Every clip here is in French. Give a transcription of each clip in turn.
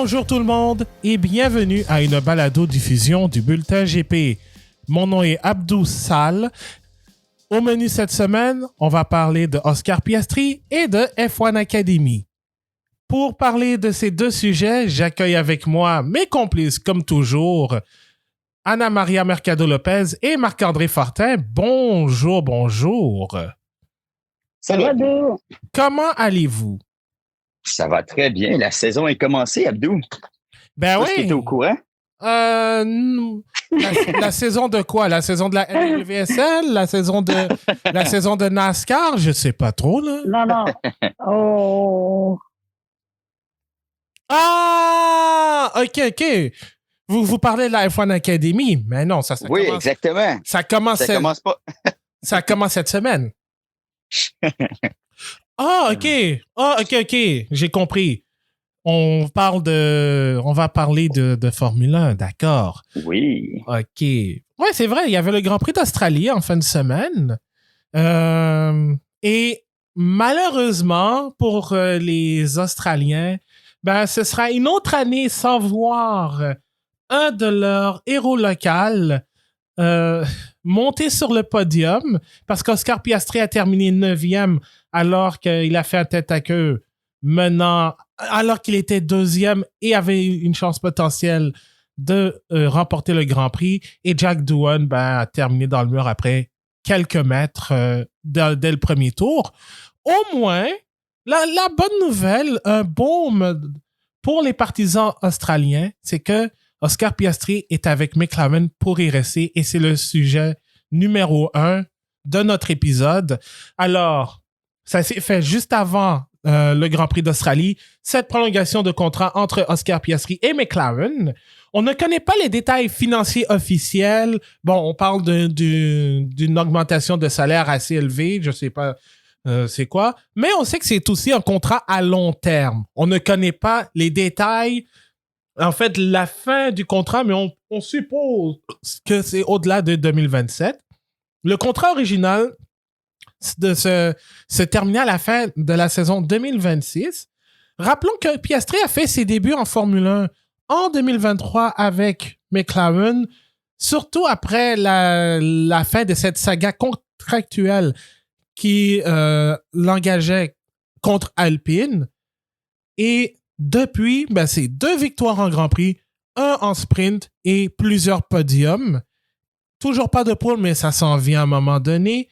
Bonjour tout le monde et bienvenue à une balado-diffusion du Bulletin GP. Mon nom est Abdou Sall. Au menu cette semaine, on va parler de Oscar Piastri et de F1 Academy. Pour parler de ces deux sujets, j'accueille avec moi mes complices, comme toujours, Ana Maria Mercado-Lopez et Marc-André Fortin. Bonjour, bonjour. Salut Abdou. Comment allez-vous? Ça va très bien. La saison est commencée, Abdou. Ben oui. Est-ce que tu es au courant? La saison de quoi? La saison de la NWSL? La saison de NASCAR? Je sais pas trop, là. Non. Oh. Ah! OK. Vous parlez de la F1 Academy, mais non, ça oui, commence... exactement. Ça commence pas. Ça commence cette semaine. Ah, OK. J'ai compris. On va parler de Formule 1, d'accord. Oui. OK. Ouais, c'est vrai, il y avait le Grand Prix d'Australie en fin de semaine. Et malheureusement, pour les Australiens, ben, ce sera une autre année sans voir un de leurs héros locaux monter sur le podium parce qu'Oscar Piastri a terminé 9e alors qu'il a fait un tête-à-queue alors qu'il était 2e et avait une chance potentielle de remporter le Grand Prix. Et Jack Doohan a terminé dans le mur après quelques mètres dès le premier tour. Au moins, la bonne nouvelle, un baume pour les partisans australiens, c'est que Oscar Piastri est avec McLaren pour y rester et c'est le sujet numéro 1 de notre épisode. Alors, ça s'est fait juste avant le Grand Prix d'Australie, cette prolongation de contrat entre Oscar Piastri et McLaren. On ne connaît pas les détails financiers officiels. Bon, on parle d'une augmentation de salaire assez élevée, je ne sais pas c'est quoi, mais on sait que c'est aussi un contrat à long terme. On ne connaît pas les détails, en fait, la fin du contrat, mais on suppose que c'est au-delà de 2027. Le contrat original se terminait à la fin de la saison 2026. Rappelons que Piastri a fait ses débuts en Formule 1 en 2023 avec McLaren, surtout après la fin de cette saga contractuelle qui l'engageait contre Alpine. Et depuis, c'est 2 victoires en Grand Prix, 1 en sprint et plusieurs podiums. Toujours pas de pole, mais ça s'en vient à un moment donné.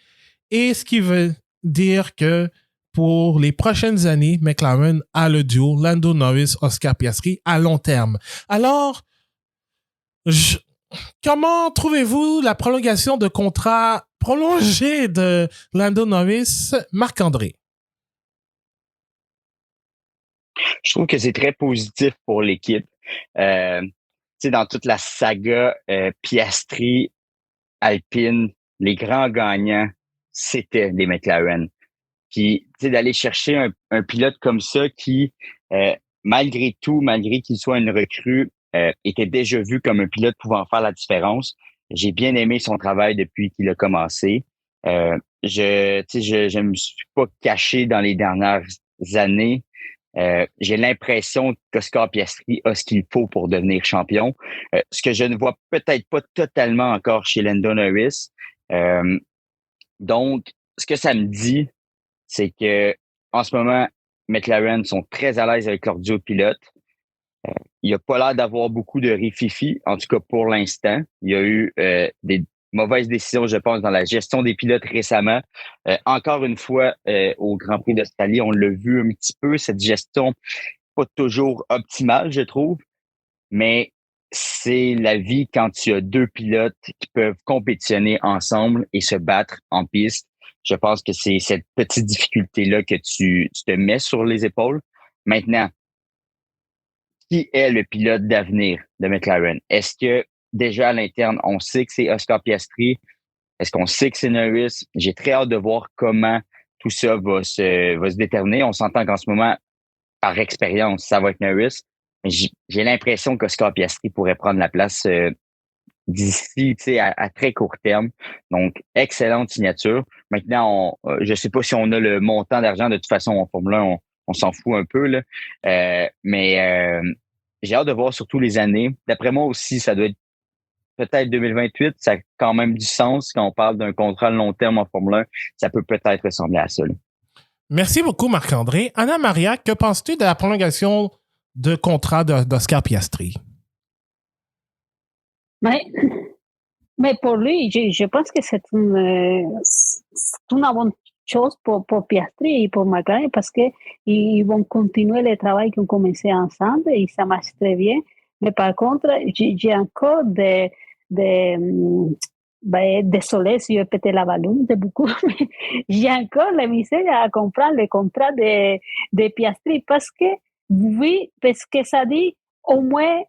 Et ce qui veut dire que pour les prochaines années, McLaren a le duo Lando Norris-Oscar Piastri à long terme. Alors, comment trouvez-vous la prolongation de contrat prolongé de Lando Norris, Marc-André? Je trouve que c'est très positif pour l'équipe. Dans toute la saga Piastri, Alpine, les grands gagnants, c'était les McLaren. Puis, d'aller chercher un pilote comme ça qui, malgré qu'il soit une recrue, était déjà vu comme un pilote pouvant faire la différence. J'ai bien aimé son travail depuis qu'il a commencé. Je me suis pas caché dans les dernières années. J'ai l'impression qu'Oscar Piastri a ce qu'il faut pour devenir champion. Ce que je ne vois peut-être pas totalement encore chez Lando Norris. Donc, ce que ça me dit, c'est que en ce moment, McLaren sont très à l'aise avec leur duo de pilotes. Il n'y a pas l'air d'avoir beaucoup de rififi, en tout cas pour l'instant. Il y a eu des mauvaises décisions, je pense, dans la gestion des pilotes récemment. Encore une fois, au Grand Prix d'Australie, on l'a vu un petit peu, cette gestion pas toujours optimale, je trouve. Mais c'est la vie quand tu as 2 pilotes qui peuvent compétitionner ensemble et se battre en piste. Je pense que c'est cette petite difficulté-là que tu te mets sur les épaules. Maintenant, qui est le pilote d'avenir de McLaren? Est-ce que déjà à l'interne, on sait que c'est Oscar Piastri? Est-ce qu'on sait que c'est Norris? J'ai très hâte de voir comment tout ça va se déterminer. On s'entend qu'en ce moment, par expérience, ça va être Norris. Mais j'ai l'impression qu'Oscar Piastri pourrait prendre la place d'ici, à très court terme. Donc, excellente signature. Maintenant, je sais pas si on a le montant d'argent. De toute façon, en Formule 1, on s'en fout un peu, là. Mais j'ai hâte de voir surtout les années. D'après moi aussi, ça doit être peut-être 2028. Ça a quand même du sens quand on parle d'un contrat de long terme en Formule 1. Ça peut peut-être ressembler à ça. Là. Merci beaucoup, Marc-André. Anna Maria, que penses-tu de la prolongation de contrat d'Oscar Piastri? Mais, mais pour lui, je pense que c'est une bonne chose pour Piastri et pour McLaren parce qu'ils vont continuer le travail qu'ils ont commencé ensemble et ça marche très bien. Mais par contre, j'ai encore désolé si je pété la ballon de beaucoup, mais j'ai encore la misère à comprendre le contrat de Piastri parce que, oui, parce que ça dit au moins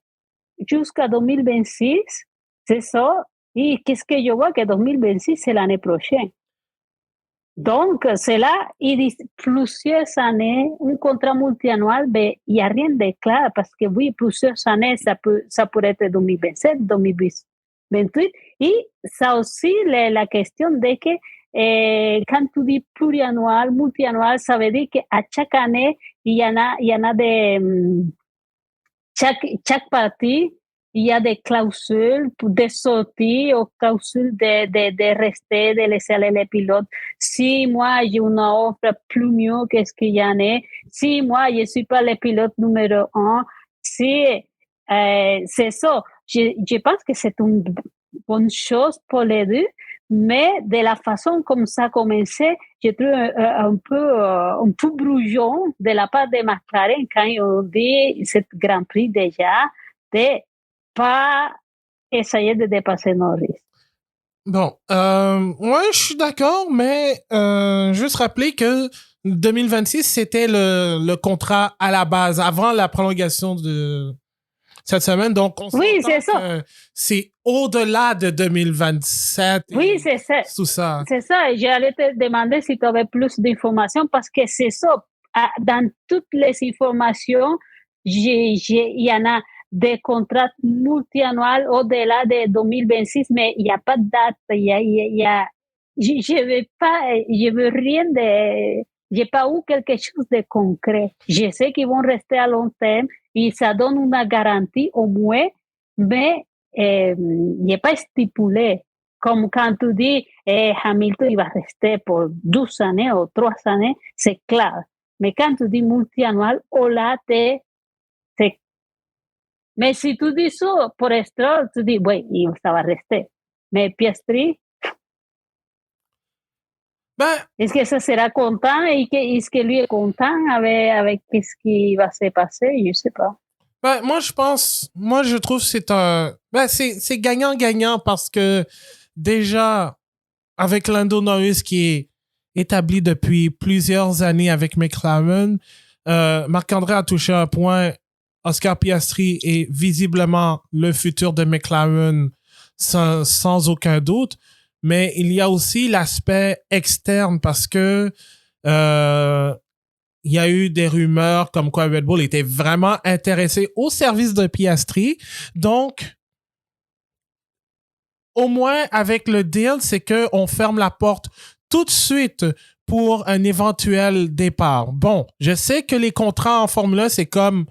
jusqu'à 2026, c'est ça. Et qu'est-ce que je vois que 2026, c'est l'année prochaine. Donc, c'est là, il y a plusieurs années, un contrat multiannuel, mais il n'y a rien de clair parce que oui, plusieurs années, ça pourrait être 2027, 2028. Et ça aussi, la question de que quand tu dis pluriannuel, multiannuel, ça veut dire qu'à chaque année, il y en a des, chaque partie, il y a des clausules de sortie ou clausules de rester, de laisser aller les pilotes. Si moi, j'ai une offre plus mieux que ce qu'il y en a, si moi, je ne suis pas le pilote numéro 1, si, c'est ça. Je pense que c'est une bonne chose pour les deux, mais de la façon comme ça a commencé, je trouve un peu brouillon de la part de McLaren quand on dit ce Grand Prix déjà, de pas essayer de dépasser Norris. Bon, ouais, je suis d'accord, mais juste rappeler que 2026, c'était le contrat à la base, avant la prolongation de cette semaine. Donc, on oui, c'est ça. C'est au-delà de 2027. Oui, c'est ça. Tout ça. C'est ça. J'allais te demander si tu avais plus d'informations parce que c'est ça. Dans toutes les informations, il y en a des contrats multiannuels au-delà de 2026, mais il n'y a pas de date. Je veux rien de, j'ai pas eu quelque chose de concret. Je sais qu'ils vont rester à long terme et ça donne une garantie au moins, mais il n'est pas stipulé. Comme quand tu dis Hamilton il va rester pour 12 années ou 3 années, c'est clair. Mais quand tu dis multiannuel, c'est... Mais si tu dis ça pour Stroll, tu dis, oui, ça va rester. Mais Piastri, est-ce que ça sera content et est-ce que lui est content avec ce qui va se passer? Je ne sais pas. Moi, je trouve que c'est gagnant-gagnant parce que déjà, avec Lando Norris qui est établi depuis plusieurs années avec McLaren, Marc-André a touché un point. Oscar Piastri est visiblement le futur de McLaren sans aucun doute. Mais il y a aussi l'aspect externe parce que il y a eu des rumeurs comme quoi Red Bull était vraiment intéressé au service de Piastri. Donc, au moins avec le deal, c'est qu'on ferme la porte tout de suite pour un éventuel départ. Bon, je sais que les contrats en Formule 1, c'est comme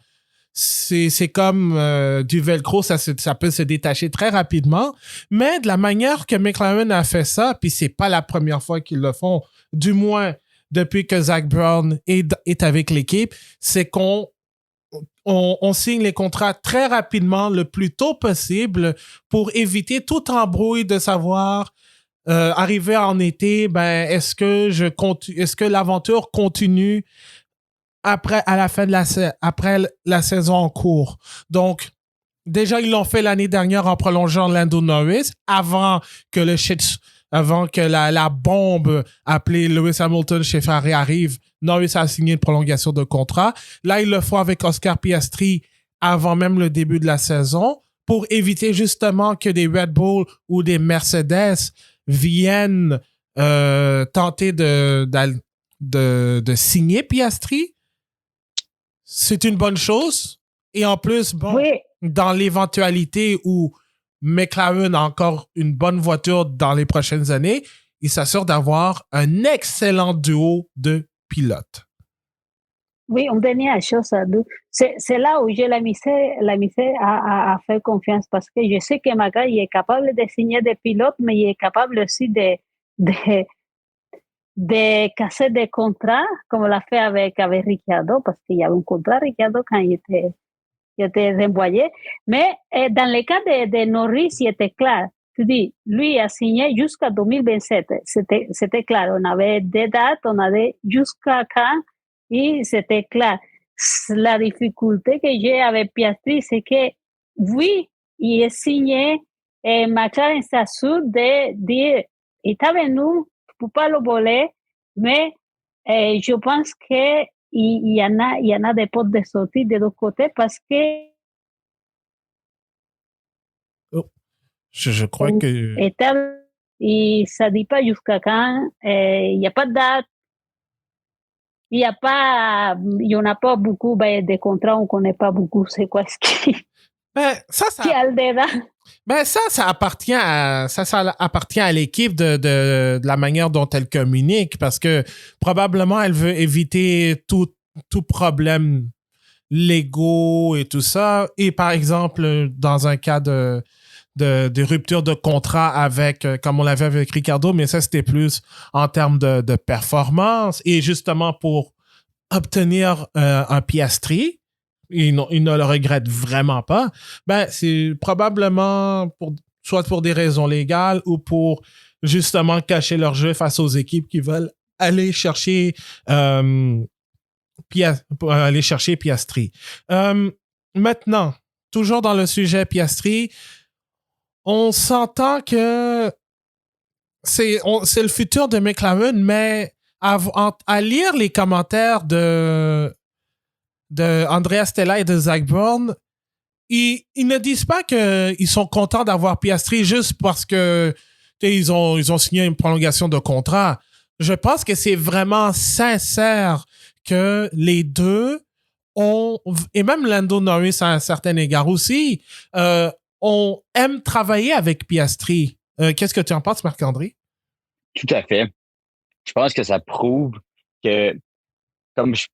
du velcro, ça peut se détacher très rapidement, mais de la manière que McLaren a fait ça, puis c'est pas la première fois qu'ils le font, du moins depuis que Zach Brown est avec l'équipe, c'est qu'on signe les contrats très rapidement, le plus tôt possible, pour éviter toute embrouille de savoir arriver en été, est-ce que l'aventure continue après la saison en cours. Donc, déjà, ils l'ont fait l'année dernière en prolongeant Lando Norris avant que la bombe appelée Lewis Hamilton chez Ferrari arrive. Norris a signé une prolongation de contrat. Là, ils le font avec Oscar Piastri avant même le début de la saison pour éviter justement que des Red Bull ou des Mercedes viennent tenter de signer Piastri. C'est une bonne chose. Et en plus, oui, dans l'éventualité où McLaren a encore une bonne voiture dans les prochaines années, il s'assure d'avoir un excellent duo de pilotes. Oui, une dernière chose à dire. C'est là où j'ai la misère à faire confiance parce que je sais que Maga il est capable de signer des pilotes, mais il est capable aussi de, de casser des contrats, comme on l'a fait avec Ricciardo, parce qu'il y avait un contrat Ricciardo quand il était renvoyé. Mais dans le cas de Norris, il était clair. Tu dis, lui a signé jusqu'à 2027. C'était clair. On avait des dates, on avait jusqu'à quand, et c'était clair. La difficulté que j'ai avec Piastri, c'est que, oui, il est signé, et McLaren s'assure de dire, il est avec nous, pour pas le voler, mais je pense que il y en a des portes de sortie de deux côtés parce que Oh, je crois que... étable et ça dit pas jusqu'à quand, il n'y a pas de date, il y en a pas beaucoup de contrats, on connaît pas beaucoup c'est quoi ce Ben, qui a le dedans. Ben ça appartient à l'équipe de la manière dont elle communique parce que probablement elle veut éviter tout problème légaux et tout ça. Et par exemple, dans un cas de rupture de contrat avec, comme on l'avait avec Ricardo, mais ça c'était plus en termes de performance et justement pour obtenir un Piastri, il ne le regrette vraiment pas, ben c'est probablement soit pour des raisons légales ou pour justement cacher leur jeu face aux équipes qui veulent aller chercher Piastri. Maintenant, toujours dans le sujet Piastri, on s'entend que c'est le futur de McLaren, mais à lire les commentaires de Andrea Stella et de Zach Brown, ils ne disent pas qu'ils sont contents d'avoir Piastri juste parce que ils ont signé une prolongation de contrat. Je pense que c'est vraiment sincère que les deux ont, et même Lando Norris à un certain égard aussi, on aime travailler avec Piastri. Qu'est-ce que tu en penses, Marc-André? Tout à fait. Je pense que ça prouve que, comme je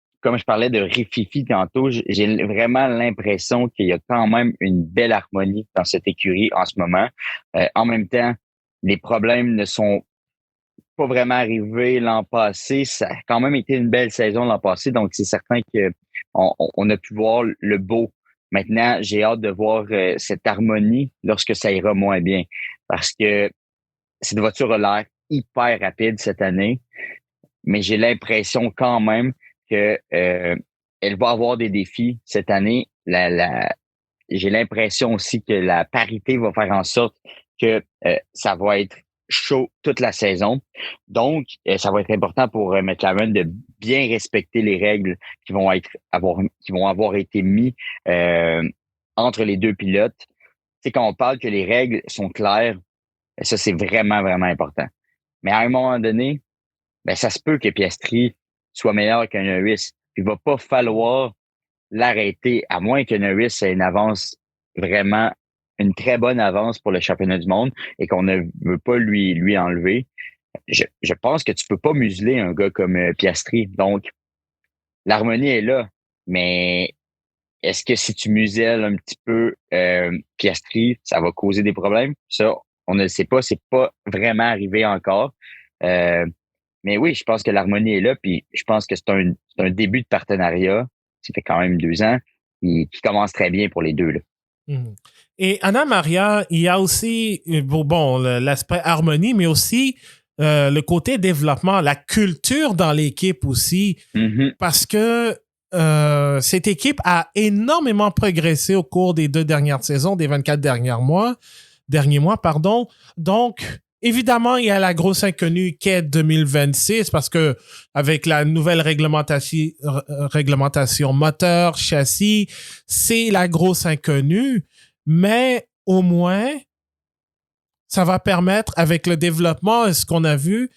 parlais de Rififi tantôt, j'ai vraiment l'impression qu'il y a quand même une belle harmonie dans cette écurie en ce moment. En même temps, les problèmes ne sont pas vraiment arrivés l'an passé. Ça a quand même été une belle saison l'an passé, donc c'est certain que on a pu voir le beau. Maintenant, j'ai hâte de voir cette harmonie lorsque ça ira moins bien, parce que cette voiture a l'air hyper rapide cette année, mais j'ai l'impression quand même que elle va avoir des défis cette année. J'ai l'impression aussi que la parité va faire en sorte que ça va être chaud toute la saison. Donc, ça va être important pour McLaren de bien respecter les règles qui vont avoir été mis entre les deux pilotes. Tu sais, quand on parle que les règles sont claires, ça, c'est vraiment, vraiment important. Mais à un moment donné, ben, ça se peut que Piastri soit meilleur qu'un Norris. Il va pas falloir l'arrêter, à moins que Norris ait une avance vraiment, une très bonne avance pour le championnat du monde et qu'on ne veut pas lui enlever. Je pense que tu peux pas museler un gars comme Piastri. Donc, l'harmonie est là. Mais est-ce que si tu muselles un petit peu Piastri, ça va causer des problèmes? Ça, on ne le sait pas. C'est pas vraiment arrivé encore. Mais oui, je pense que l'harmonie est là, puis je pense que c'est un début de partenariat. Ça fait quand même 2 ans, qui commence très bien pour les deux, là. Mhm. Et Anna Maria, il y a aussi bon l'aspect harmonie, mais aussi le côté développement, la culture dans l'équipe aussi, Mm-hmm. parce que cette équipe a énormément progressé au cours des 2 dernières saisons, des 24 derniers mois, pardon. Donc, évidemment, il y a la grosse inconnue qu'est 2026 parce que avec la nouvelle réglementation moteur, châssis, c'est la grosse inconnue. Mais au moins, ça va permettre, avec le développement et ce qu'on a vu,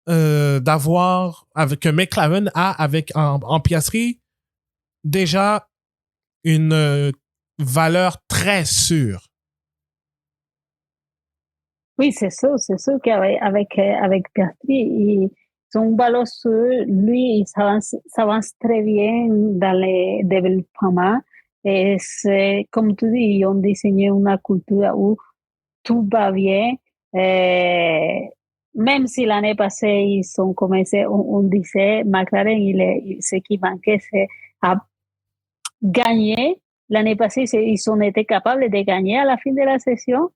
d'avoir, avec McLaren a, en Piastri, déjà une valeur très sûre. Oui, c'est sûr qu'avec avec Piastri, son ballon sur lui, il s'avance très bien dans les développements. Et c'est, comme tu dis, ils ont désigné une culture où tout va bien. Et même si l'année passée, ils ont commencé, on disait, McLaren, ce qui manquait, c'est à gagner. L'année passée, ils ont été capables de gagner à la fin de la session.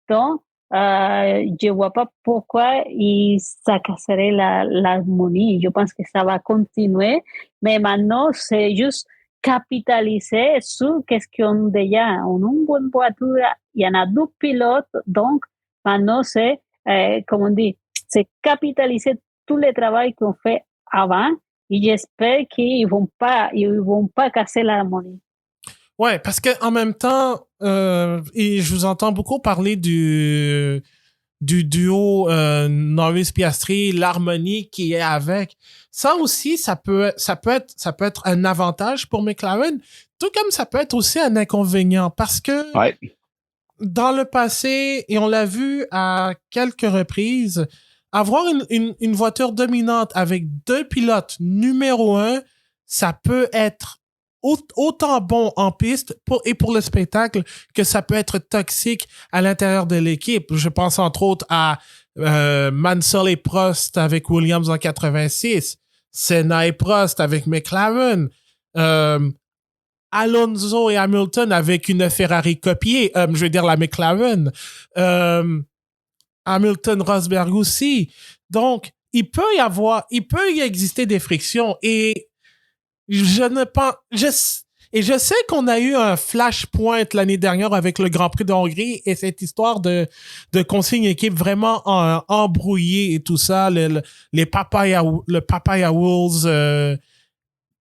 Donc, je vois pas pourquoi ça casserait l'harmonie. Je pense que ça va continuer, mais maintenant, c'est juste capitaliser sur qu'est-ce qu'on a déjà. On a une bonne voiture, il y en a deux pilotes, donc maintenant, c'est, comme on dit, c'est capitaliser tout le travail qu'on fait avant, et j'espère qu'ils vont pas casser l'harmonie. Ouais, parce que en même temps, et je vous entends beaucoup parler du duo Norris-Piastri, l'harmonie qui est avec. Ça aussi, ça peut être un avantage pour McLaren, tout comme ça peut être aussi un inconvénient, parce que Ouais. dans le passé, et on l'a vu à quelques reprises, avoir une voiture dominante avec deux pilotes numéro un, ça peut être autant bon en piste et pour le spectacle que ça peut être toxique à l'intérieur de l'équipe. Je pense entre autres à Mansell et Prost avec Williams en 86, Senna et Prost avec McLaren, Alonso et Hamilton avec une Ferrari copiée, je veux dire la McLaren, Hamilton Rosberg aussi. Donc, il peut y exister des frictions et je sais qu'on a eu un flashpoint l'année dernière avec le Grand Prix de Hongrie et cette histoire de consigne équipe vraiment embrouillée et tout ça, le papaya rules,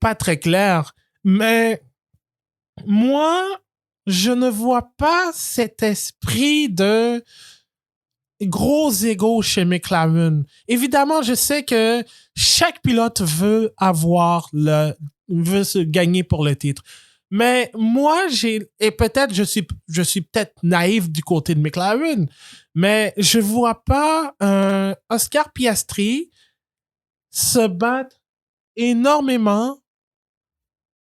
pas très clair. Mais moi, je ne vois pas cet esprit de gros égos chez McLaren. Évidemment, je sais que chaque pilote veut se gagner pour le titre. Mais moi, et peut-être je suis peut-être naïf du côté de McLaren, mais je vois pas Oscar Piastri se battre énormément.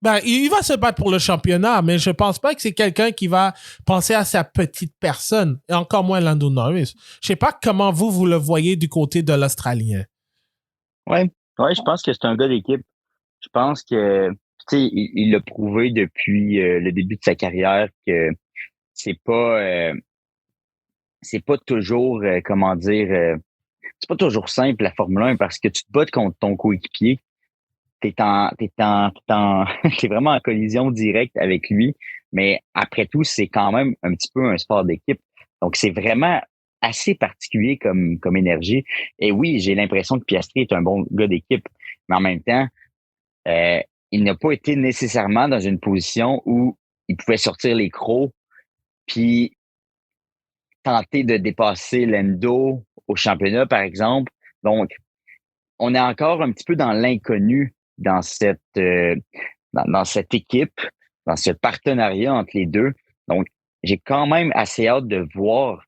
Ben, il va se battre pour le championnat, mais je pense pas que c'est quelqu'un qui va penser à sa petite personne, et encore moins Lando Norris. Je sais pas comment vous le voyez du côté de l'Australien. Ouais. Ouais, je pense que c'est un gars d'équipe. Je pense que, tu sais, il l'a prouvé depuis le début de sa carrière que c'est pas, euh, c'est pas toujours, comment dire, c'est pas toujours simple la Formule 1 parce que tu te bats contre ton coéquipier. T'es vraiment en collision directe avec lui. Mais après tout, c'est quand même un petit peu un sport d'équipe. Donc, c'est vraiment assez particulier comme énergie. Et oui, j'ai l'impression que Piastri est un bon gars d'équipe. Mais en même temps, euh, il n'a pas été nécessairement dans une position où il pouvait sortir les crocs puis tenter de dépasser Lando au championnat, par exemple. Donc, on est encore un petit peu dans l'inconnu dans dans cette équipe, dans ce partenariat entre les deux. Donc, j'ai quand même assez hâte de voir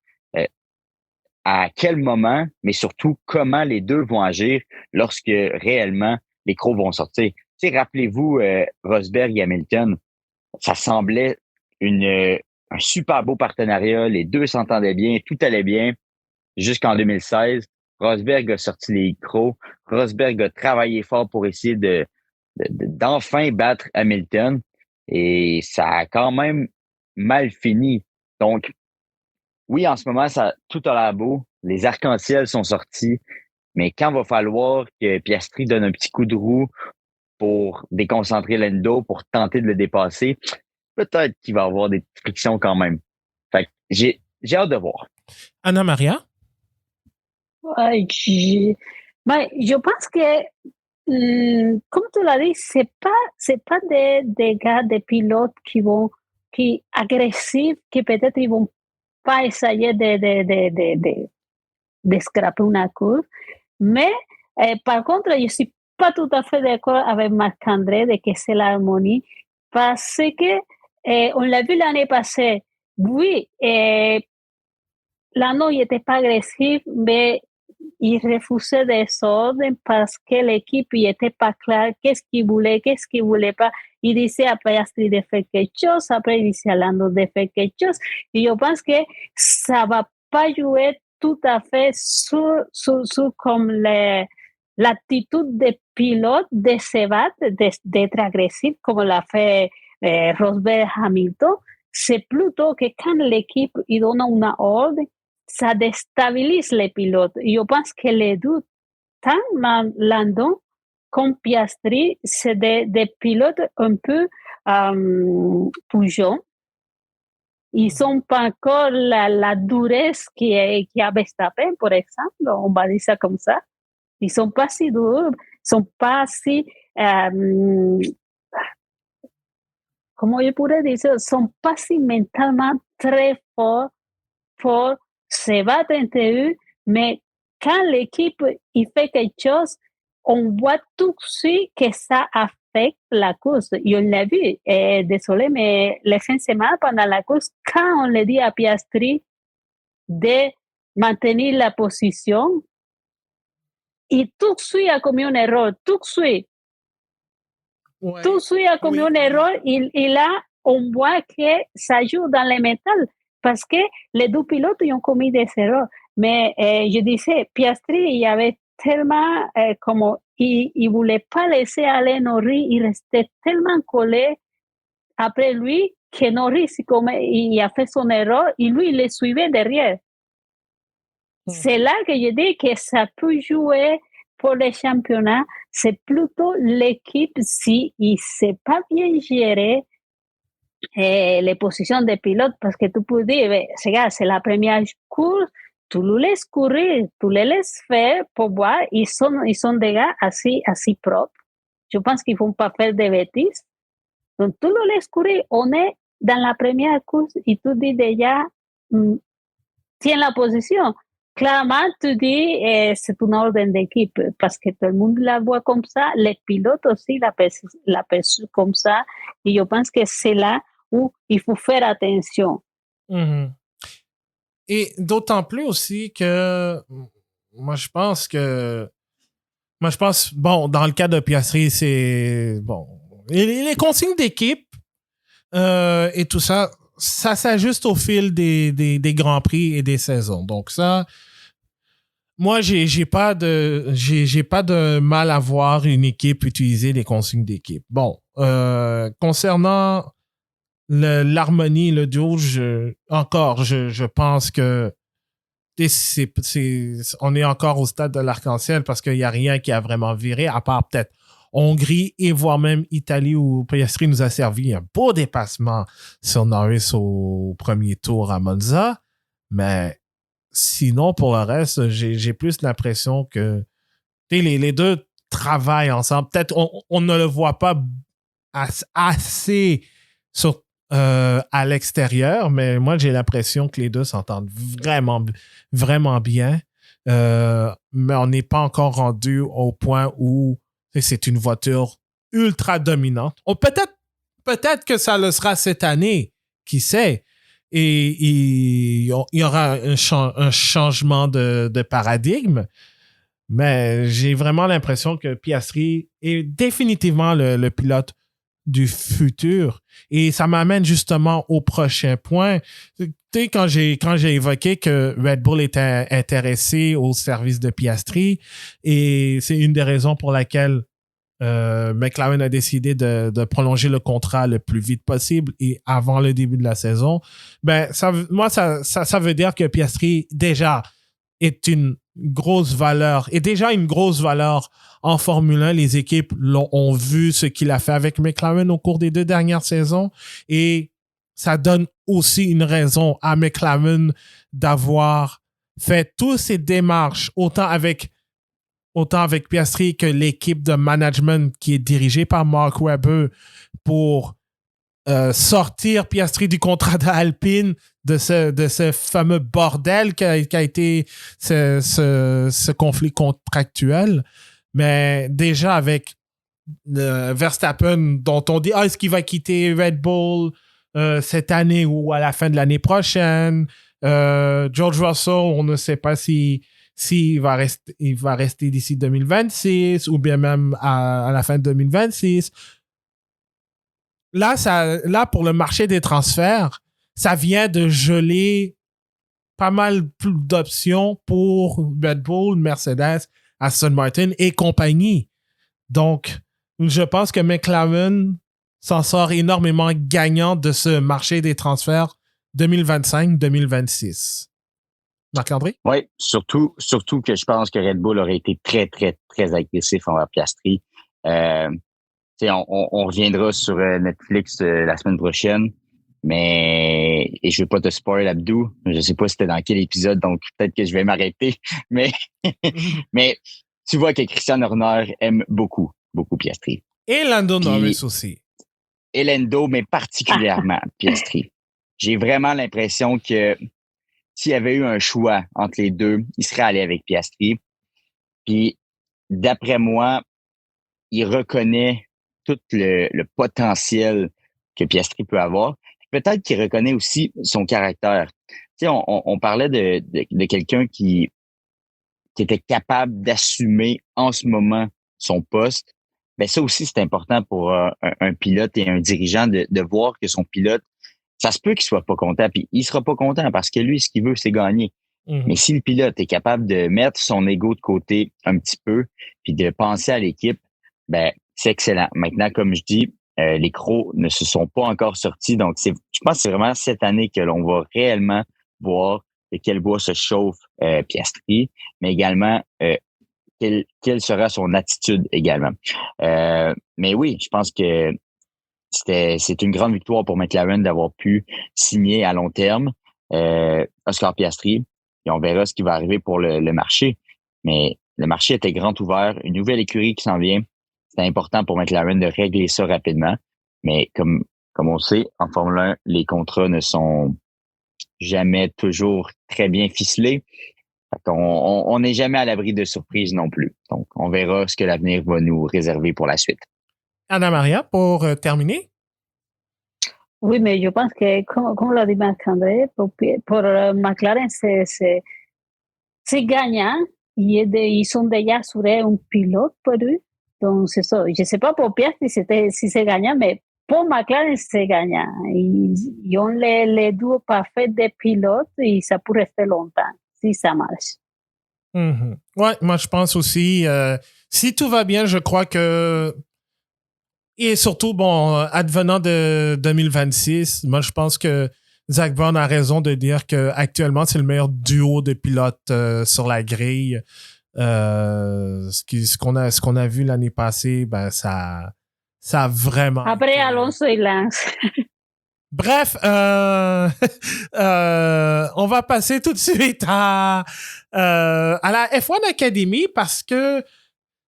à quel moment, mais surtout comment les deux vont agir lorsque réellement les crocs vont sortir. Tu sais, rappelez-vous Rosberg et Hamilton, ça semblait un super beau partenariat, les deux s'entendaient bien, tout allait bien jusqu'en 2016. Rosberg a sorti les crocs. Rosberg a travaillé fort pour essayer d'enfin battre Hamilton. Et ça a quand même mal fini. Donc, oui, en ce moment, tout a l'air beau. Les arcs-en-ciel sont sortis. Mais quand va falloir que Piastri donne un petit coup de roue pour déconcentrer Lando, pour tenter de le dépasser, peut-être qu'il va y avoir des frictions quand même. Fait que j'ai hâte de voir. Anna Maria? Ouais, je pense que, comme tu l'as dit, c'est pas des gars, des pilotes qui agressifs, qui peut-être ils vont pas essayer de scraper une course. Mais, par contre, je suis pas tout à fait d'accord avec Marc-André de que c'est l'harmonie, parce que, on l'a vu l'année passée. Oui, Lando, il était pas agressif, mais il refusait des ordres parce que l'équipe n'était pas claire, qu'est-ce qu'il voulait pas. Il disait à Piastri de faire quelque chose, après il disait à Lando de faire quelque chose. Et je pense que ça va pas jouer tout à fait sur comme l'attitude des pilotes de se battre, d'être agressif, comme l'a fait Rosberg Hamilton. C'est plutôt que quand l'équipe il donne une ordre, ça déstabilise les pilotes. Je pense que les deux, tant Lando comme Piastri, c'est des pilotes un peu pougeants. Ils n'ont pas encore la duresse qui a Verstappen, par exemple, on va dire ça comme ça. Ils ne sont pas si durs, ils ne sont pas si... comment je pourrais dire ça? Ils ne sont pas si mentalement très forts pour se battre entre eux, mais quand l'équipe il fait quelque chose, on voit tout de suite que ça affecte la course. Et on l'a vu. Et désolé, mais les fins de semaine, pendant la course, quand on le dit à Piastri de maintenir la position, il tout de suite a commis un erreur. Tout de suite. Ouais. Tout de suite a commis un erreur. Et là, on voit que ça joue dans le métal. Parce que les deux pilotes ils ont commis des erreurs. Mais je disais, Piastri, il y avait tellement, comme il ne voulait pas laisser aller Norris, il restait tellement collé après lui que Norris, comme il a fait son erreur, et lui, il le suivait derrière. C'est là que je dis que ça peut jouer pour le championnat. C'est plutôt l'équipe, si il ne sait pas bien gérer les positions des pilotes, parce que tu peux dire, regarde, c'est la première course, tu le laisses courir, tu les laisses faire pour voir, ils sont des gars assez propres. Je pense qu'ils ne vont pas faire des bêtises. Donc, tu le laisses courir, on est dans la première course et tu dis déjà, tiens la position. Clairement, tu dis, c'est un ordre d'équipe, parce que tout le monde la voit comme ça, les pilotes aussi la perçoivent comme ça, et je pense que c'est là où il faut faire attention. Mm-hmm. Et d'autant plus aussi que moi je pense, bon, dans le cas de Piastri, c'est bon. Les consignes d'équipe et tout ça, ça s'ajuste au fil des grands prix et des saisons. Donc ça, moi j'ai pas de mal à voir une équipe utiliser les consignes d'équipe. Bon, concernant l'harmonie, le duo, je pense que on est encore au stade de l'arc-en-ciel parce qu'il n'y a rien qui a vraiment viré, à part peut-être Hongrie et voire même Italie où Piastri nous a servi un beau dépassement sur Norris au premier tour à Monza. Mais sinon, pour le reste, j'ai plus l'impression que les deux travaillent ensemble. Peut-être on ne le voit pas assez sur à l'extérieur, mais moi, j'ai l'impression que les deux s'entendent vraiment, vraiment bien. Mais on n'est pas encore rendu au point où c'est une voiture ultra dominante. Peut-être que ça le sera cette année, qui sait. Et il y aura un changement de paradigme. Mais j'ai vraiment l'impression que Piastri est définitivement le pilote du futur. Et ça m'amène justement au prochain point. Tu sais, quand j'ai évoqué que Red Bull était intéressé au service de Piastri, et c'est une des raisons pour laquelle McLaren a décidé de prolonger le contrat le plus vite possible et avant le début de la saison, ben ça veut dire que Piastri déjà est une grosse valeur, et déjà une grosse valeur en Formule 1. Les équipes ont vu ce qu'il a fait avec McLaren au cours des 2 dernières saisons, et ça donne aussi une raison à McLaren d'avoir fait toutes ces démarches, autant avec Piastri que l'équipe de management qui est dirigée par Mark Webber pour sortir Piastri du contrat d'Alpine, de ce fameux bordel qui a été ce conflit contractuel. Mais déjà avec Verstappen, dont on dit est-ce qu'il va quitter Red Bull cette année ou à la fin de l'année prochaine. George Russell, on ne sait pas si s'il va rester d'ici 2026 ou bien même à la fin de 2026. Là, pour le marché des transferts, ça vient de geler pas mal plus d'options pour Red Bull, Mercedes, Aston Martin et compagnie. Donc, je pense que McLaren s'en sort énormément gagnant de ce marché des transferts 2025-2026. Marc-André? Oui, surtout que je pense que Red Bull aurait été très, très, très agressif envers Piastri. On reviendra sur Netflix la semaine prochaine, mais et je veux pas te spoiler, Abdou. Je sais pas c'était dans quel épisode, donc peut-être que je vais m'arrêter. Mais mais tu vois que Christian Horner aime beaucoup Piastri. Et Lando Norris aussi. Et Lando, mais particulièrement Piastri. J'ai vraiment l'impression que s'il y avait eu un choix entre les deux, il serait allé avec Piastri. Puis d'après moi, il reconnaît tout le potentiel que Piastri peut avoir. Peut-être qu'il reconnaît aussi son caractère. Tu sais, on parlait de quelqu'un qui était capable d'assumer en ce moment son poste. Ben ça aussi, c'est important pour un pilote et un dirigeant de voir que son pilote, ça se peut qu'il soit pas content, puis il sera pas content parce que lui, ce qu'il veut, c'est gagner. Mais si le pilote est capable de mettre son ego de côté un petit peu, puis de penser à l'équipe, ben c'est excellent. Maintenant, comme je dis, les crocs ne se sont pas encore sortis, donc je pense que c'est vraiment cette année que l'on va réellement voir de quel bois se chauffe Piastri, mais également quelle sera son attitude également. Mais oui, je pense que c'est une grande victoire pour McLaren d'avoir pu signer à long terme Oscar Piastri. Et on verra ce qui va arriver pour le marché. Mais le marché était grand ouvert. Une nouvelle écurie qui s'en vient. C'est important pour McLaren de régler ça rapidement. Mais comme on sait, en Formule 1, les contrats ne sont jamais toujours très bien ficelés. On n'est jamais à l'abri de surprises non plus. Donc, on verra ce que l'avenir va nous réserver pour la suite. Anna-Maria, pour terminer. Oui, mais je pense que, comme l'a dit Marc-André, pour McLaren, c'est gagnant. Ils sont déjà assurés un pilote pour eux. Donc, c'est ça. Je ne sais pas pour Piastri si c'est gagnant, mais pour McLaren, c'est gagnant. Ils ont les duos parfaits des pilotes et ça peut rester longtemps si ça marche. Mm-hmm. Ouais, moi, je pense aussi, si tout va bien, je crois que. Et surtout, bon, advenant de 2026, moi, je pense que Zach Brown a raison de dire qu'actuellement, c'est le meilleur duo de pilotes sur la grille. Ce qu'on a vu l'année passée, ben, ça a vraiment. Après Alonso et Lance. Bref, on va passer tout de suite à la F1 Academy parce que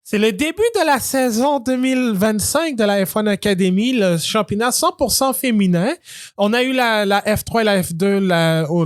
c'est le début de la saison 2025 de la F1 Academy, le championnat 100% féminin. On a eu la F3 et la F2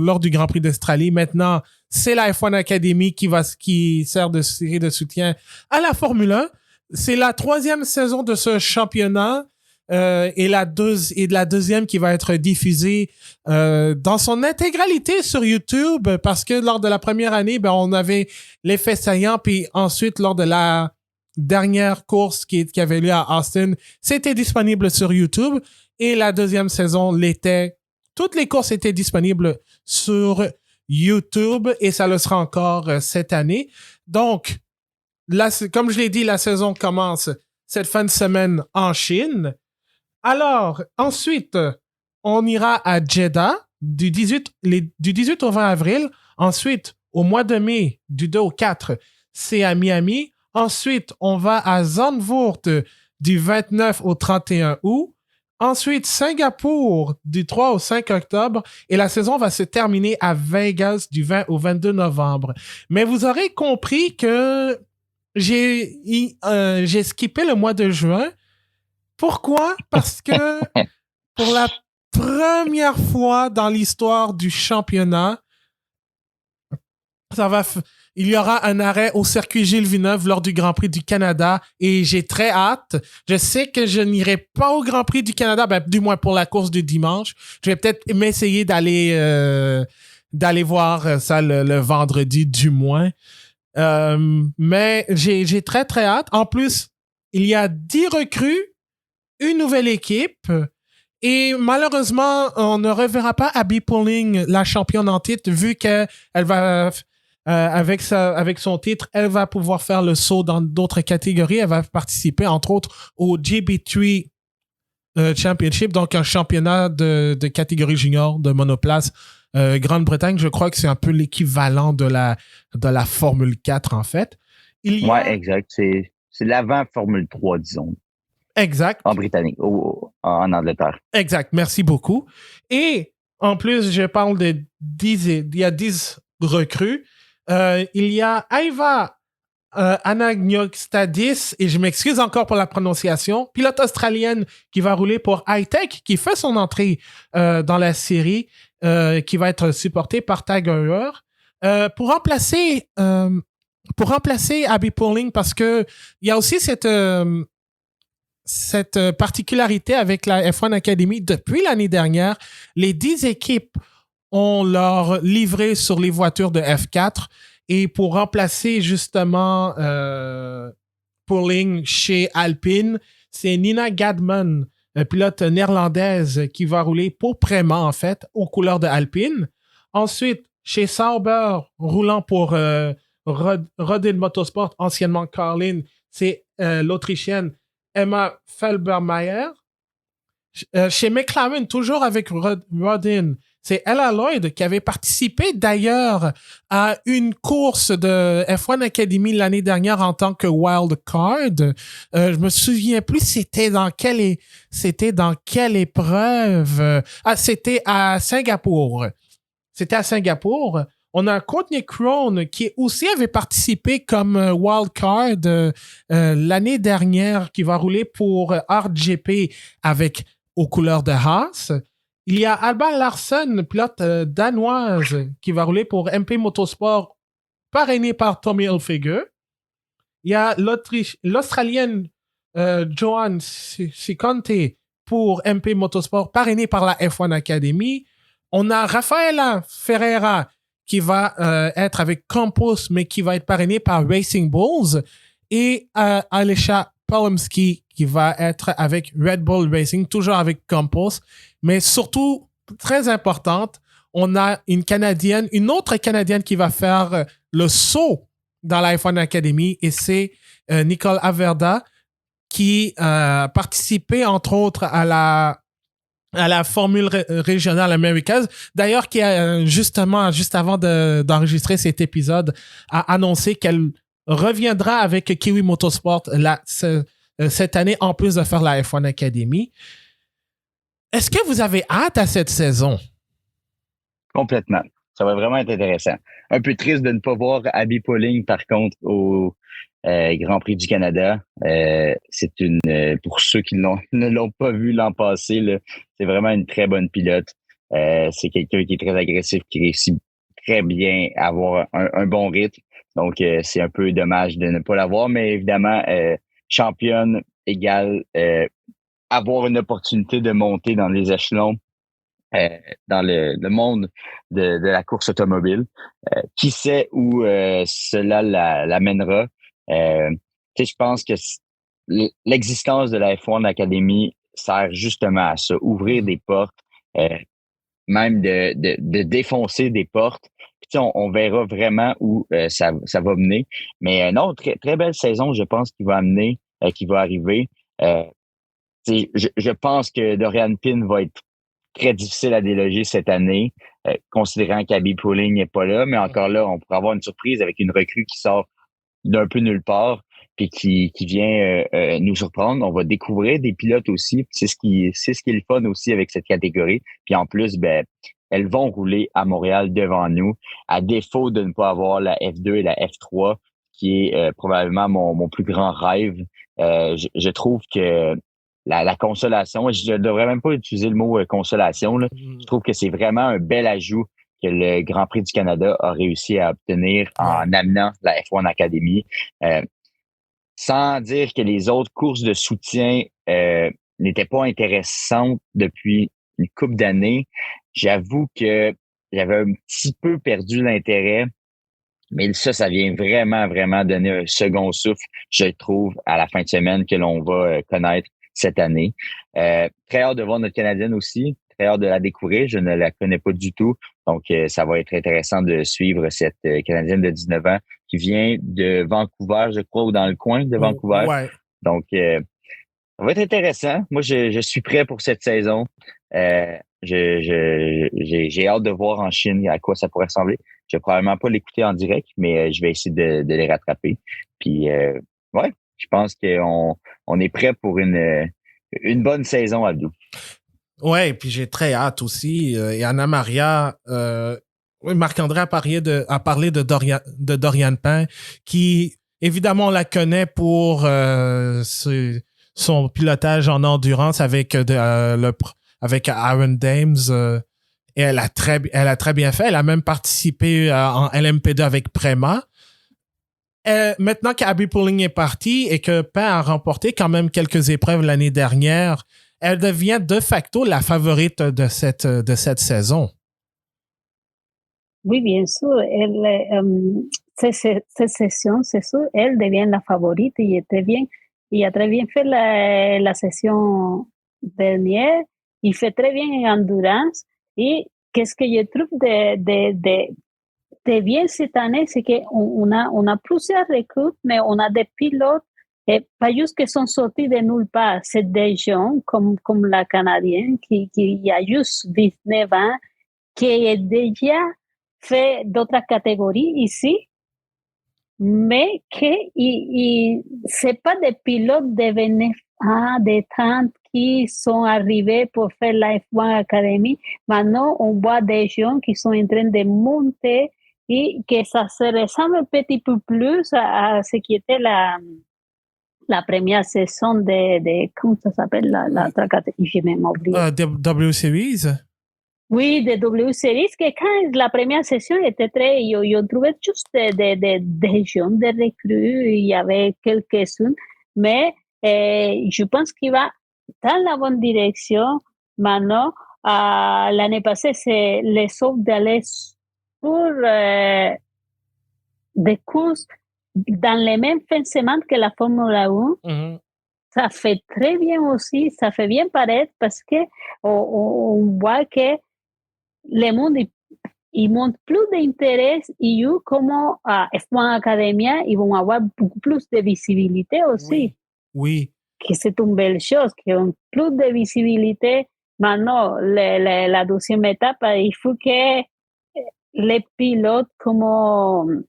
lors du Grand Prix d'Australie. Maintenant, c'est la F1 Academy qui sert de série de soutien à la Formule 1. C'est la 3e saison de ce championnat et la deuxième qui va être diffusée dans son intégralité sur YouTube parce que lors de la première année, ben, on avait l'effet saillant, puis ensuite, lors de la dernière course qui avait lieu à Austin, c'était disponible sur YouTube et la deuxième saison l'était. Toutes les courses étaient disponibles sur YouTube et ça le sera encore cette année. Donc, là, comme je l'ai dit, la saison commence cette fin de semaine en Chine. Alors, ensuite, on ira à Jeddah du 18 au 20 avril. Ensuite, au mois de mai, du 2 au 4, c'est à Miami. Ensuite, on va à Zandvoort du 29 au 31 août. Ensuite, Singapour du 3 au 5 octobre. Et la saison va se terminer à Vegas du 20 au 22 novembre. Mais vous aurez compris que j'ai skippé le mois de juin. Pourquoi? Parce que pour la première fois dans l'histoire du championnat, il y aura un arrêt au circuit Gilles Villeneuve lors du Grand Prix du Canada et j'ai très hâte. Je sais que je n'irai pas au Grand Prix du Canada, ben, du moins pour la course de dimanche. Je vais peut-être m'essayer d'aller voir ça le vendredi du moins. Mais j'ai très, très hâte. En plus, il y a 10 recrues, une nouvelle équipe. Et malheureusement, on ne reverra pas Abby Pulling, la championne en titre, vu qu'elle va, avec son titre, elle va pouvoir faire le saut dans d'autres catégories. Elle va participer, entre autres, au GB3 Championship, donc un championnat de catégorie junior de monoplace Grande-Bretagne. Je crois que c'est un peu l'équivalent de la Formule 4, en fait. Ouais, exact. C'est l'avant Formule 3, disons. Exact. En Britannique, en Angleterre. Exact. Merci beaucoup. Et en plus, je parle il y a 10 recrues. Il y a Aiva Anagnostadis, et je m'excuse encore pour la prononciation, pilote australienne qui va rouler pour Hi-Tech, qui fait son entrée dans la série, qui va être supportée par Tiger. Pour remplacer Abby Pulling, parce que il y a aussi cette particularité avec la F1 Academy. Depuis l'année dernière, les 10 équipes ont leur livré sur les voitures de F4, et pour remplacer justement Pulling chez Alpine, c'est Nina Gadman, pilote néerlandaise, qui va rouler pour Prema, en fait, aux couleurs de Alpine. Ensuite, chez Sauber, roulant pour Rodin Motorsport, anciennement Carlin, c'est l'Autrichienne Emma Felbermayer. Chez McLaren, toujours avec Rodin, c'est Ella Lloyd, qui avait participé d'ailleurs à une course de F1 Academy l'année dernière en tant que wild card. Je me souviens plus c'était dans quelle épreuve. C'était à Singapour. On a Courtney Crone qui aussi avait participé comme wildcard l'année dernière, qui va rouler pour RGP aux couleurs de Haas. Il y a Alba Larsen, pilote danoise, qui va rouler pour MP Motorsport, parrainé par Tommy Hilfiger. Il y a l'Australienne Joanne Ciconte pour MP Motorsport, parrainé par la F1 Academy. On a Rafaela Ferreira qui va être avec Campos, mais qui va être parrainé par Racing Bulls. Et Alicia Polomsky qui va être avec Red Bull Racing, toujours avec Campos. Mais surtout, très importante, on a une autre Canadienne qui va faire le saut dans la F1 Academy, et c'est Nicole Averda, qui participait entre autres à la Formule régionale américaine. D'ailleurs, qui a justement, juste avant d'enregistrer cet épisode, a annoncé qu'elle reviendra avec Kiwi Motorsport cette année, en plus de faire la F1 Academy. Est-ce que vous avez hâte à cette saison? Complètement. Ça va vraiment être intéressant. Un peu triste de ne pas voir Abby Pulling, par contre, au Grand Prix du Canada. C'est pour ceux qui ne l'ont pas vu l'an passé, là, c'est vraiment une très bonne pilote. C'est quelqu'un qui est très agressif, qui réussit très bien à avoir un bon rythme. Donc, c'est un peu dommage de ne pas l'avoir, mais évidemment, championne égale avoir une opportunité de monter dans les échelons dans le monde de la course automobile. Qui sait où cela l'amènera. Je pense que l'existence de la F1 Academy sert justement à ça, ouvrir des portes, même de défoncer des portes. Puis, on verra vraiment où ça va mener. Mais non, très, très belle saison, je pense, qui va arriver. Je pense que Dorian Pin va être très difficile à déloger cette année, considérant qu'Abby Pulling n'est pas là. Mais encore là, on pourrait avoir une surprise avec une recrue qui sort d'un peu nulle part puis qui vient nous surprendre. On va découvrir des pilotes aussi. C'est ce qui est le fun aussi avec cette catégorie. Puis en plus, elles vont rouler à Montréal devant nous, à défaut de ne pas avoir la F2 et la F3, qui est probablement mon plus grand rêve. Je trouve que la consolation, je ne devrais même pas utiliser le mot consolation, là. Je trouve que c'est vraiment un bel ajout que le Grand Prix du Canada a réussi à obtenir en amenant la F1 Academy. Sans dire que les autres courses de soutien n'étaient pas intéressantes depuis une couple d'années, j'avoue que j'avais un petit peu perdu l'intérêt Mais ça vient vraiment, vraiment donner un second souffle, je trouve, à la fin de semaine que l'on va connaître cette année. Très hâte de voir notre Canadienne aussi, très hâte de la découvrir. Je ne la connais pas du tout. Donc, ça va être intéressant de suivre cette Canadienne de 19 ans qui vient de Vancouver, je crois, ou dans le coin de Vancouver. Ouais. Donc, ça va être intéressant. Moi, je suis prêt pour cette saison. J'ai hâte de voir en Chine à quoi ça pourrait ressembler. Je vais probablement pas l'écouter en direct, mais je vais essayer de les rattraper. Puis, ouais, je pense qu'on est prêt pour une bonne saison, Abdou. Ouais, puis j'ai très hâte aussi. Et Anna Maria, Marc-André a parlé de Dorian Pain, qui, évidemment, on la connaît pour son pilotage en endurance avec Aaron Dames. Et elle a très bien fait. Elle a même participé en LMP2 avec Prema. Maintenant qu'Abby Pulling est partie et que Pain a remporté quand même quelques épreuves l'année dernière, elle devient de facto la favorite de cette saison. Oui, bien sûr. Cette session, c'est sûr, elle devient la favorite. Il a très bien fait la session dernière. Il fait très bien en endurance. Et qu'est-ce que je trouve de bien cette année, c'est qu'on a plusieurs recrues, mais on a des pilotes, et pas juste qui sont sortis de nulle part. C'est des gens comme la Canadienne qui a juste 19 ans, qui a déjà fait d'autres catégories ici, mais c'est pas des pilotes de 20 des 30 qui sont arrivés pour faire la F1 Academy. Maintenant, on voit des gens qui sont en train de monter et que ça se ressemble un petit peu plus à ce qui était la première saison de comment ça s'appelle la catégorie, j'ai même oublié. W Series? Oui, de W Series, que quand la première session était très, yo trouvais juste des jeunes, des recrues, il y avait quelques-unes, mais je pense qu'il va dans la bonne direction. Maintenant, l'année passée, c'est les sauts d'aller pour des courses dans les mêmes fins de semaine que la Formule 1. Mm-hmm. Ça fait très bien aussi, ça fait bien paraître parce que on voit que le monde il montre plus d'intérêt et eux, comme F1 Academia, ils vont avoir beaucoup plus de visibilité aussi. Oui. Que c'est une belle chose, qu'ils ont plus de visibilité. Maintenant, la deuxième étape, il faut que les pilotes comme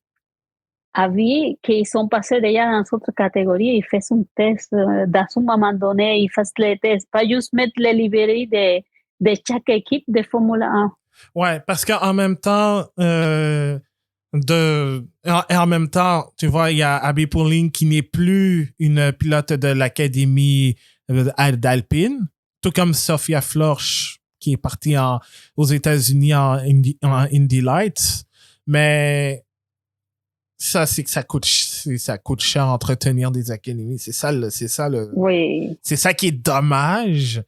Avis, qui sont passés déjà dans d'autres catégories, ils fassent un test dans un moment donné, ils fassent les tests, pas juste mettre les livrets de chaque équipe de Formule 1. Ouais, parce qu'en même temps, en même temps, tu vois, il y a Abby Pulling qui n'est plus une pilote de l'académie d'Alpine, tout comme Sophia Florsch qui est partie aux États-Unis en Indy Lights, mais ça, c'est que ça coûte cher à entretenir des académies. C'est ça qui est dommage.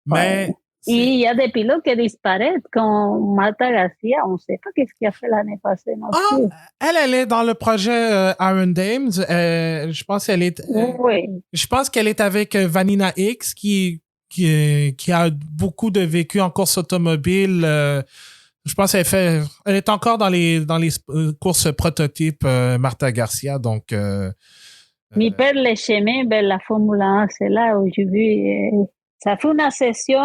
Mais. Ouais. Et il y a des pilotes qui disparaissent, comme Marta Garcia. On ne sait pas qu'est-ce qu'elle a fait l'année passée. Elle est dans le projet Aaron Dames. Je pense qu'elle est. Je pense qu'elle est avec Vanina X, qui a beaucoup de vécu en course automobile. Je pense qu'elle est encore dans les courses prototypes Marta Garcia. Donc. Mais perd le chemin vers la Formule 1, c'est là où j'ai vu. Ça fait une session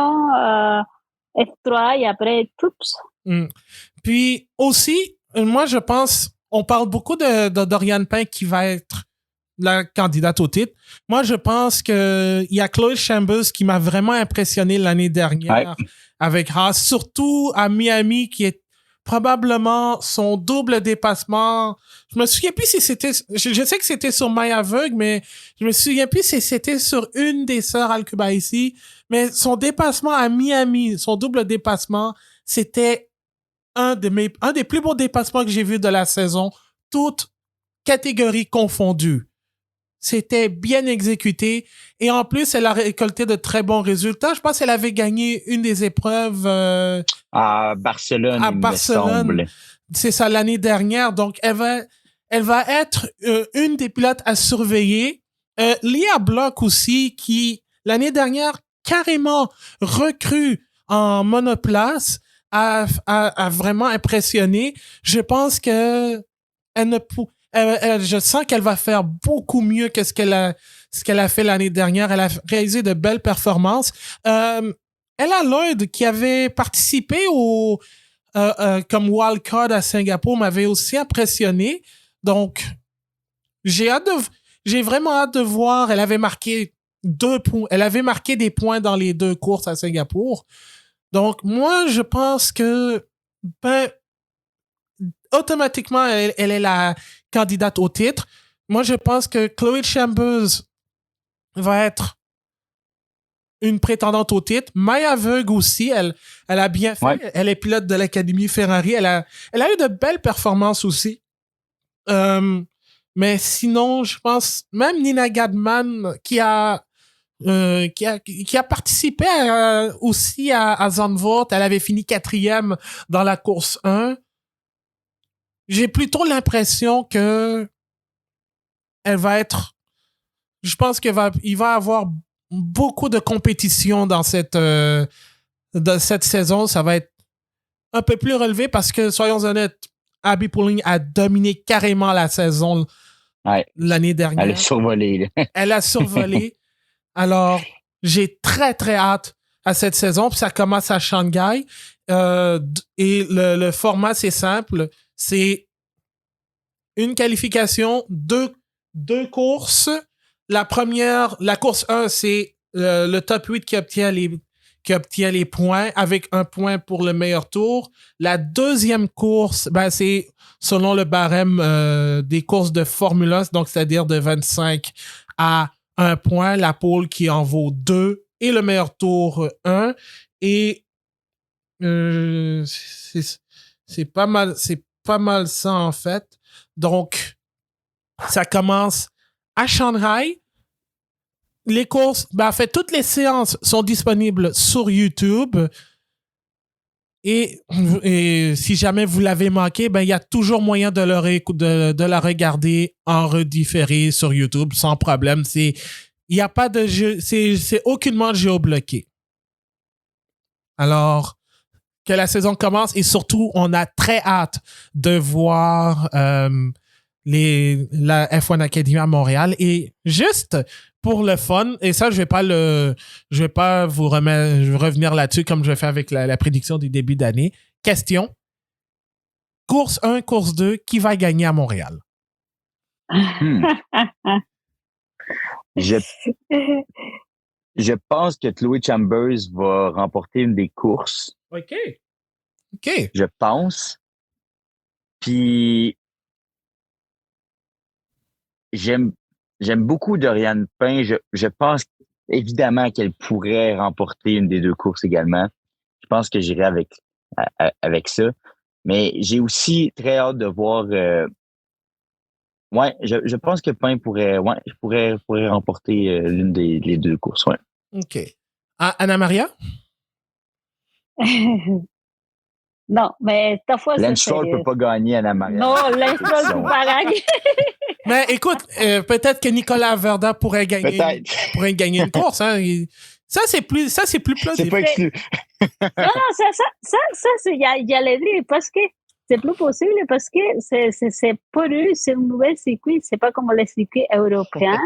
F3 et après, oups. Puis aussi, moi, je pense, on parle beaucoup de Dorian Pain qui va être la candidate au titre. Moi, je pense qu'il y a Chloé Chambers qui m'a vraiment impressionné l'année dernière avec Haas, surtout à Miami, qui est probablement son double dépassement. Je me souviens plus si c'était, je sais que c'était sur Maille Aveugle, mais je me souviens plus si c'était sur une des sœurs Al-Kubaisi, mais son dépassement à Miami, son double dépassement, c'était un des plus beaux dépassements que j'ai vu de la saison, toutes catégories confondues. C'était bien exécuté. Et en plus, elle a récolté de très bons résultats. Je pense qu'elle avait gagné une des épreuves à Barcelone, il me semble. c'est ça l'année dernière, donc elle va être une des pilotes à surveiller. Leah Block aussi, qui l'année dernière carrément recrue en monoplace, a vraiment impressionné. Je pense que je sens qu'elle va faire beaucoup mieux que ce qu'elle a fait l'année dernière. Elle a réalisé de belles performances. Ella Lloyd, qui avait participé comme wildcard à Singapour, m'avait aussi impressionné. Donc, j'ai vraiment hâte de voir. Elle avait marqué 2 points. Elle avait marqué des points dans les 2 courses à Singapour. Donc, moi, je pense que, automatiquement, elle est la candidate au titre. Moi, je pense que Chloé Chambers va être une prétendante au titre. Maya Veug aussi, elle a bien fait. Ouais. Elle est pilote de l'Académie Ferrari. Elle a eu de belles performances aussi. Mais sinon, je pense même Nina Gadman qui a participé aussi à Zandvoort. Elle avait fini 4e dans la course 1. J'ai plutôt l'impression que je pense qu'il va avoir beaucoup de compétition dans cette saison. Ça va être un peu plus relevé parce que, soyons honnêtes, Abby Pulling a dominé carrément la saison l'année dernière. Elle a survolé. Elle a survolé. Alors, j'ai très, très hâte à cette saison. Puis ça commence à Shanghai. Et le format, c'est simple. C'est une qualification, deux courses. La course 1, c'est le top 8 qui obtient les points avec 1 point pour le meilleur tour. La deuxième course, c'est selon le barème des courses de Formule 1, donc c'est-à-dire de 25 à 1 point. La pole qui en vaut 2 et le meilleur tour 1. Et c'est pas mal ça en fait. Donc, ça commence à Shanghai. Les courses, en fait, toutes les séances sont disponibles sur YouTube. Et si jamais vous l'avez manqué, il y a toujours moyen de la regarder en redifféré sur YouTube sans problème. Il n'y a pas de jeu, c'est aucunement géobloqué. Alors, que la saison commence et surtout, on a très hâte de voir la F1 Academy à Montréal. Et juste pour le fun, et ça, je vais pas vous revenir là-dessus comme je fais avec la prédiction du début d'année. Question. Course 1, course 2, qui va gagner à Montréal? Je pense que Chloé Chambers va remporter une des courses. OK. Je pense. Puis, j'aime beaucoup Doriane Pain. Je pense évidemment qu'elle pourrait remporter une des 2 courses également. Je pense que j'irai avec ça. Mais j'ai aussi très hâte de voir. Je pense que Pain pourrait remporter l'une des 2 courses. Ouais. OK. Anna Maria? Non, mais ta fois, Lance Stroll ne peut pas gagner, Anna Maria. Non, Lance Stroll ne peut pas gagner. Mais écoute, peut-être que Nicolas Verda pourrait gagner une course. Hein. Ça, c'est plus plausible. C'est pas exclu. Non, ça, j'allais dire, parce que c'est plus possible, parce que c'est pour eux, c'est un nouvel circuit, c'est pas comme les circuits européens.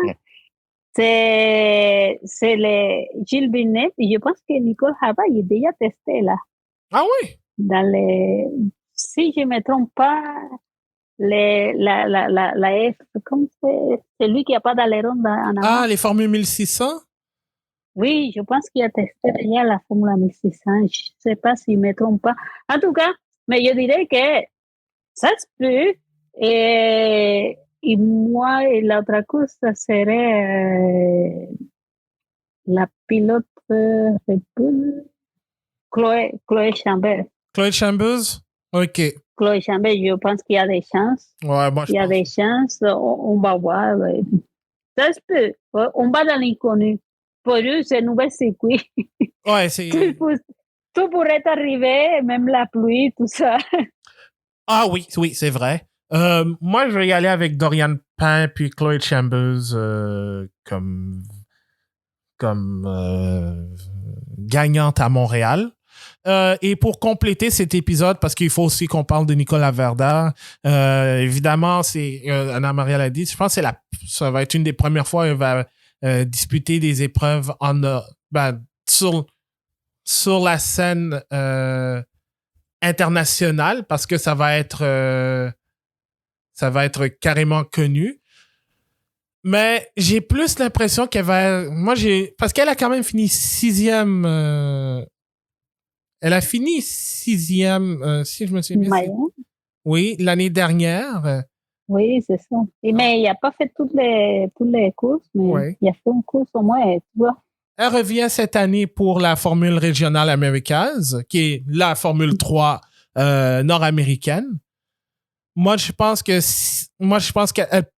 C'est les Gilles Villeneuve, et je pense que Nicole Haba, il est déjà testé là. Ah oui? Si je me trompe pas, la F, comme c'est lui qui n'a pas d'aileron en avant. Ah, les Formules 1600? Oui, je pense qu'il a testé déjà la Formule 1600. Je ne sais pas si je ne me trompe pas. En tout cas, mais je dirais que ça se peut. Et moi, l'autre course, ça serait la pilote Red Bull, Chloé Chambers. Chloé Chambers? OK. Chloé Chambers, je pense qu'il y a des chances. Ouais, moi, il y a des chances. On va voir. Ça se peut. On va dans l'inconnu. Pour eux, c'est un nouvel circuit. Ouais, c'est... Tout pourrait arriver, même la pluie, tout ça. Ah oui, c'est vrai. Moi, je vais y aller avec Dorian Pain puis Chloé Chambers comme gagnante à Montréal. Et pour compléter cet épisode, parce qu'il faut aussi qu'on parle de Nicolas Verdun, évidemment, c'est Anna Maria l'a dit, je pense que ça va être une des premières fois qu'elle va disputer des épreuves sur la scène internationale, parce que ça va être carrément connu. Mais j'ai plus l'impression qu'elle va... Parce qu'elle a quand même fini 6e... Elle a fini 6e, si je me souviens bien. Oui, l'année dernière. Oui, c'est ça. Mais il n'a pas fait toutes les courses, mais il a fait une course au moins, tu vois. Elle revient cette année pour la Formule régionale Americas, qui est la Formule 3 nord-américaine. Moi, je pense qu'elle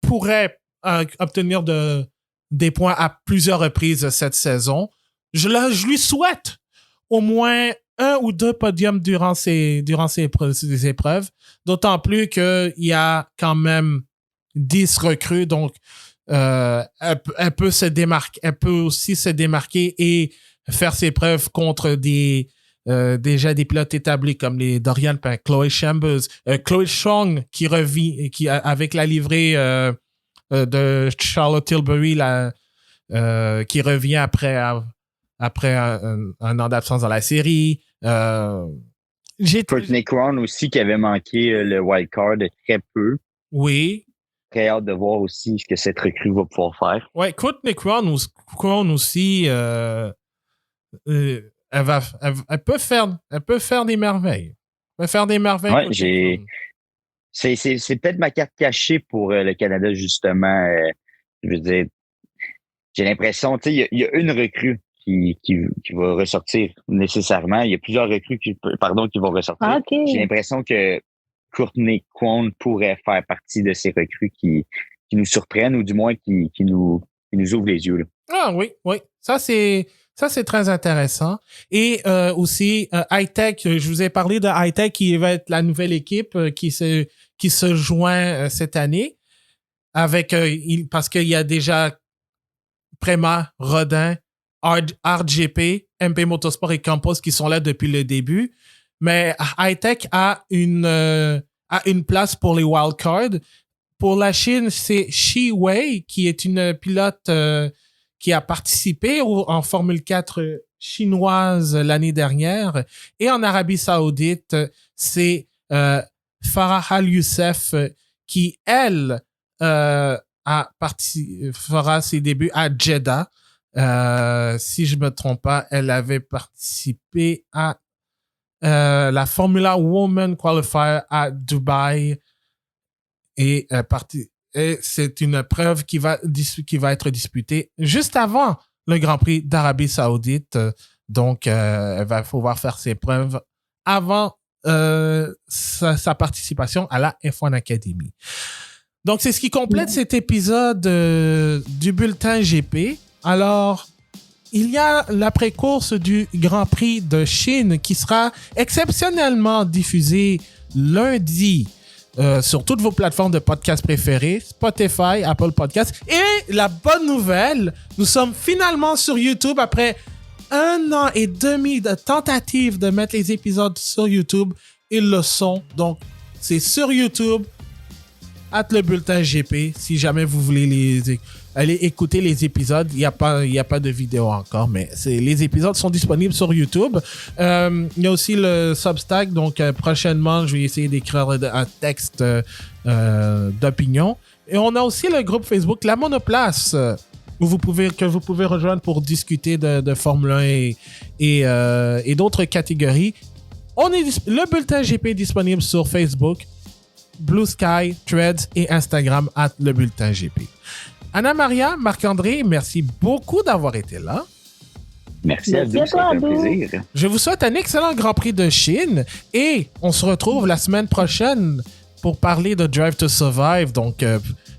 pourrait obtenir des points à plusieurs reprises cette saison. Je lui souhaite au moins 1 ou 2 podiums durant ces épreuves, d'autant plus qu'il y a quand même 10 recrues, donc elle peut se démarquer, elle peut aussi se démarquer et faire ses preuves contre déjà des pilotes établis comme les Dorian Pain, Chloé Chambers, Chloé Chong qui revient, avec la livrée de Charlotte Tilbury qui revient après un an d'absence dans la série. Courtney Crown aussi qui avait manqué le wild card très peu. Oui. Très hâte de voir aussi ce que cette recrue va pouvoir faire. Ouais, Courtney Crown aussi, elle peut faire des merveilles. Elle peut faire des merveilles. Ouais, c'est peut-être ma carte cachée pour le Canada, justement. Je veux dire, j'ai l'impression, tu sais, il y a une recrue qui va ressortir nécessairement. Il y a plusieurs recrues qui vont ressortir. Ah, okay. J'ai l'impression que Courtney Crown pourrait faire partie de ces recrues qui nous surprennent ou du moins qui nous ouvrent les yeux. Là. Ah oui. Ça, c'est très intéressant. Et aussi, High-Tech, je vous ai parlé de High-Tech qui va être la nouvelle équipe qui se joint cette année parce qu'il y a déjà Prema, Rodin, RGP, MP Motorsport et Campos qui sont là depuis le début. Mais High-Tech a une place pour les wildcards. Pour la Chine, c'est Shi Wei qui est une pilote qui a participé en Formule 4 chinoise l'année dernière. Et en Arabie Saoudite, c'est Farah Al-Youssef qui, elle, fera ses débuts à Jeddah. Si je me trompe pas, elle avait participé à la Formula Women Qualifier à Dubaï et c'est une preuve qui va être disputée juste avant le Grand Prix d'Arabie Saoudite. Donc, elle va pouvoir faire ses preuves avant sa participation à la F1 Academy. Donc, c'est ce qui complète cet épisode du Bulletin GP. Alors, il y a l'après-course du Grand Prix de Chine qui sera exceptionnellement diffusé lundi sur toutes vos plateformes de podcast préférées, Spotify, Apple Podcasts. Et la bonne nouvelle, nous sommes finalement sur YouTube après 1 an et demi de tentative de mettre les épisodes sur YouTube. Ils le sont. Donc, c'est sur YouTube, @ le bulletin GP, si jamais vous voulez aller écouter les épisodes. Il y a pas de vidéo encore, mais les épisodes sont disponibles sur YouTube. Il y a aussi le Substack, donc prochainement, je vais essayer d'écrire un texte d'opinion. Et on a aussi le groupe Facebook La Monoplace, que vous pouvez rejoindre pour discuter de Formule 1 et d'autres catégories. Le bulletin GP est disponible sur Facebook, Blue Sky, Threads et Instagram @ le bulletin GP. Anna Maria, Marc-André, merci beaucoup d'avoir été là. Merci à vous, c'est un plaisir. Je vous souhaite un excellent Grand Prix de Chine et on se retrouve la semaine prochaine pour parler de Drive to Survive. Donc,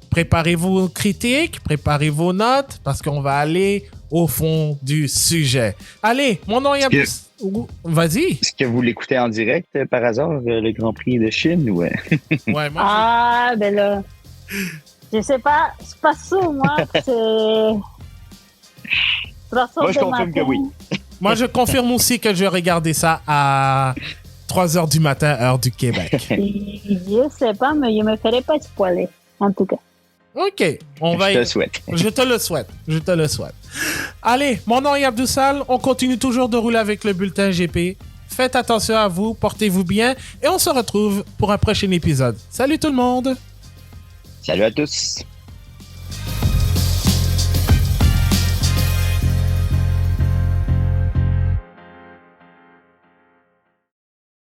préparez vos critiques, préparez vos notes parce qu'on va aller au fond du sujet. Allez, mon nom est Vas-y. Est-ce que vous l'écoutez en direct par hasard, le Grand Prix de Chine? Ou... Ouais, moi, Ah, ben là, je sais pas, c'est pas sûr, moi, c'est 3 Moi, heures je du confirme que matin. oui. moi, je confirme aussi que je vais regarder ça à 3 heures du matin, heure du Québec. Je sais pas, mais je me ferai pas spoiler, en tout cas. OK. On va Je te le souhaite. Je te le souhaite. Je te le souhaite. Allez, mon nom est Abdoussal. On continue toujours de rouler avec le bulletin GP. Faites attention à vous, portez-vous bien et on se retrouve pour un prochain épisode. Salut tout le monde! Salut à tous.